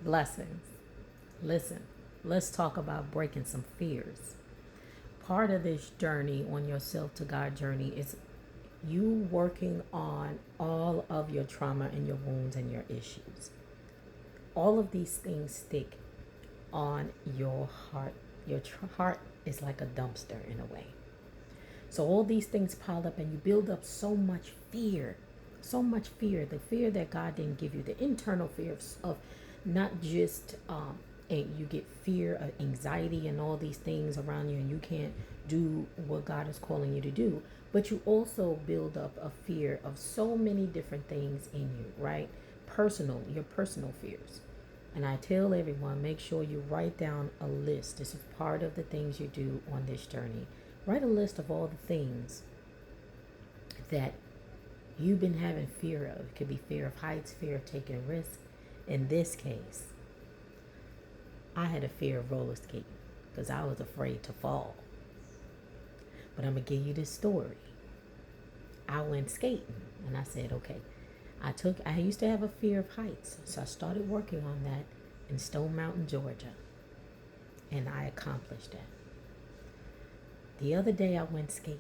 Blessings. Listen, let's talk about breaking some fears. Part of this journey on your self to God journey is you working on all of your trauma and your wounds and your issues. All of these things stick on your heart. Your heart is like a dumpster in a way. So all these things piled up and you build up so much fear. So much fear. The fear that God didn't give you. The internal fear of not just and you get fear of anxiety and all these things around you and you can't do what God is calling you to do. But you also build up a fear of so many different things in you, right? Your personal fears. And I tell everyone, make sure you write down a list. This is part of the things you do on this journey. Write a list of all the things that you've been having fear of. It could be fear of heights, fear of taking a risk. In this case, I had a fear of roller skating because I was afraid to fall. But I'm going to give you this story. I went skating and I said, okay, I used to have a fear of heights. So I started working on that in Stone Mountain, Georgia. And I accomplished that. The other day I went skating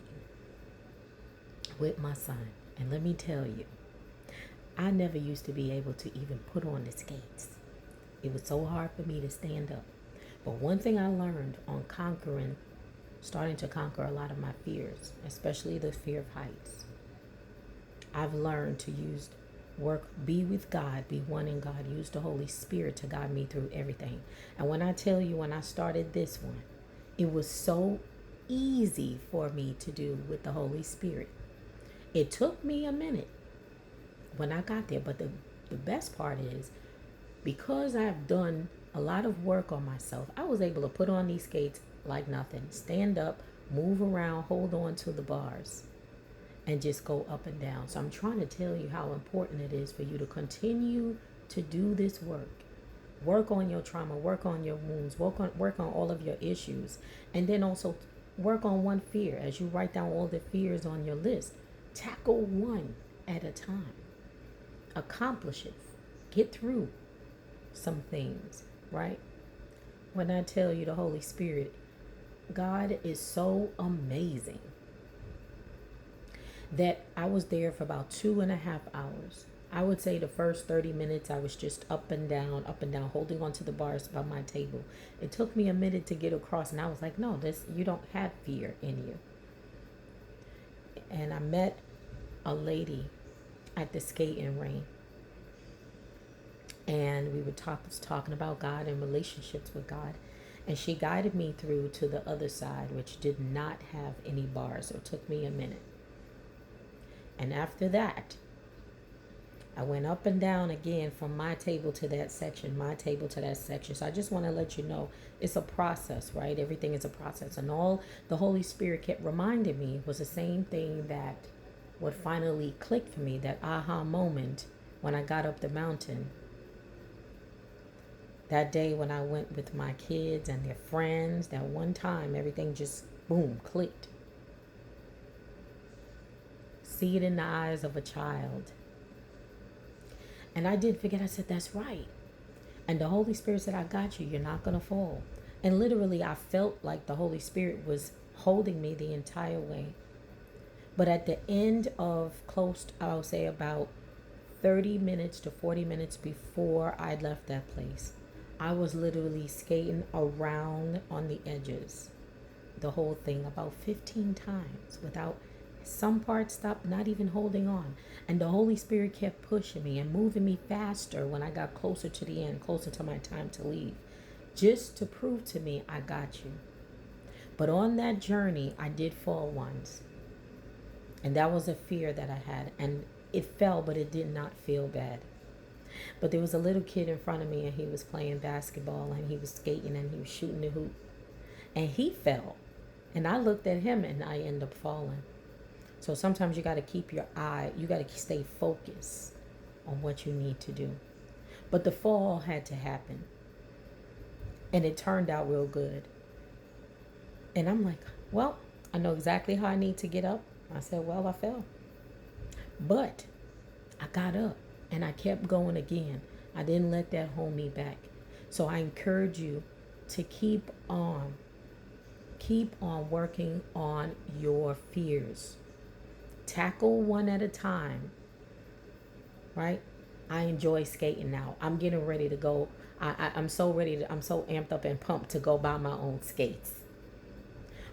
with my son. And let me tell you, I never used to be able to even put on the skates. It was so hard for me to stand up. But one thing I learned on starting to conquer a lot of my fears, especially the fear of heights, I've learned to be with God, be one in God, use the Holy Spirit to guide me through everything. And when I tell you, when I started this one, it was so easy for me to do with the Holy Spirit. It took me a minute when I got there, but the best part is because I've done a lot of work on myself, I was able to put on these skates like nothing, stand up, move around, hold on to the bars, and just go up and down. So I'm trying to tell you how important it is for you to continue to do this work. Work on your trauma, work on your wounds, work on all of your issues, and then also work on one fear. As you write down all the fears on your list, tackle one at a time. Accomplish it. Get through some things, right? When I tell you the Holy Spirit, God is so amazing that I was there for about 2.5 hours. I would say the first 30 minutes I was just up and down, holding onto the bars by my table. It took me a minute to get across, and I was like, no, you don't have fear in you. And I met a lady at the skating ring, and we were talking about God and relationships with God. And she guided me through to the other side, which did not have any bars. So it took me a minute. And after that, I went up and down again from my table to that section, my table to that section. So I just want to let you know it's a process, right? Everything is a process. And all the Holy Spirit kept reminding me was the same thing that would finally click for me, that aha moment when I got up the mountain. That day when I went with my kids and their friends, that one time everything just boom, clicked. See it in the eyes of a child. And I did forget. I said, that's right. And the Holy Spirit said, I got you. You're not going to fall. And literally, I felt like the Holy Spirit was holding me the entire way. But at the end of I'll say about 30 minutes to 40 minutes before I left that place, I was literally skating around on the edges, the whole thing, about 15 times without some parts stopped, not even holding on. And the Holy Spirit kept pushing me and moving me faster when I got closer to the end, closer to my time to leave, just to prove to me I got you. But on that journey, I did fall once. And that was a fear that I had. And it fell, but it did not feel bad. But there was a little kid in front of me, and he was playing basketball, and he was skating, and he was shooting the hoop. And he fell. And I looked at him, and I ended up falling. So sometimes you got to keep you got to stay focused on what you need to do. But the fall had to happen. And it turned out real good. And I'm like, well, I know exactly how I need to get up. I said, well, I fell. But I got up and I kept going again. I didn't let that hold me back. So I encourage you to keep on working on your fears. Tackle one at a time, right? I enjoy skating now. I'm getting ready to go. I'm so ready I'm so amped up and pumped to go buy my own skates.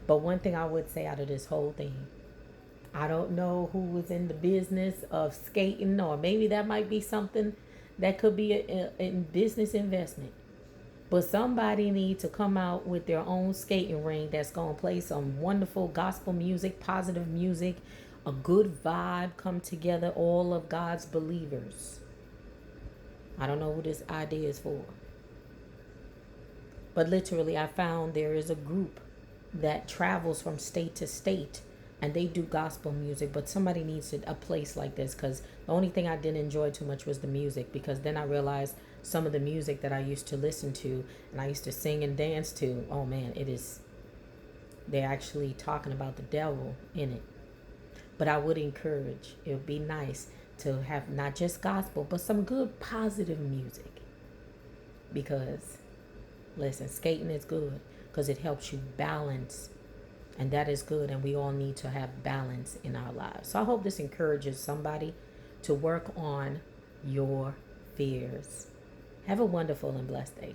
But one thing I would say out of this whole thing, I don't know who was in the business of skating, or maybe that might be something that could be a business investment. But somebody needs to come out with their own skating ring that's going to play some wonderful gospel music, positive music, a good vibe, come together, all of God's believers. I don't know who this idea is for. But literally, I found there is a group that travels from state to state and they do gospel music. But somebody needs a place like this, because the only thing I didn't enjoy too much was the music, because then I realized some of the music that I used to listen to and I used to sing and dance to, oh man, they're actually talking about the devil in it. But I would encourage, it would be nice to have not just gospel, but some good positive music. Because, listen, skating is good because it helps you balance. And that is good. And we all need to have balance in our lives. So I hope this encourages somebody to work on your fears. Have a wonderful and blessed day.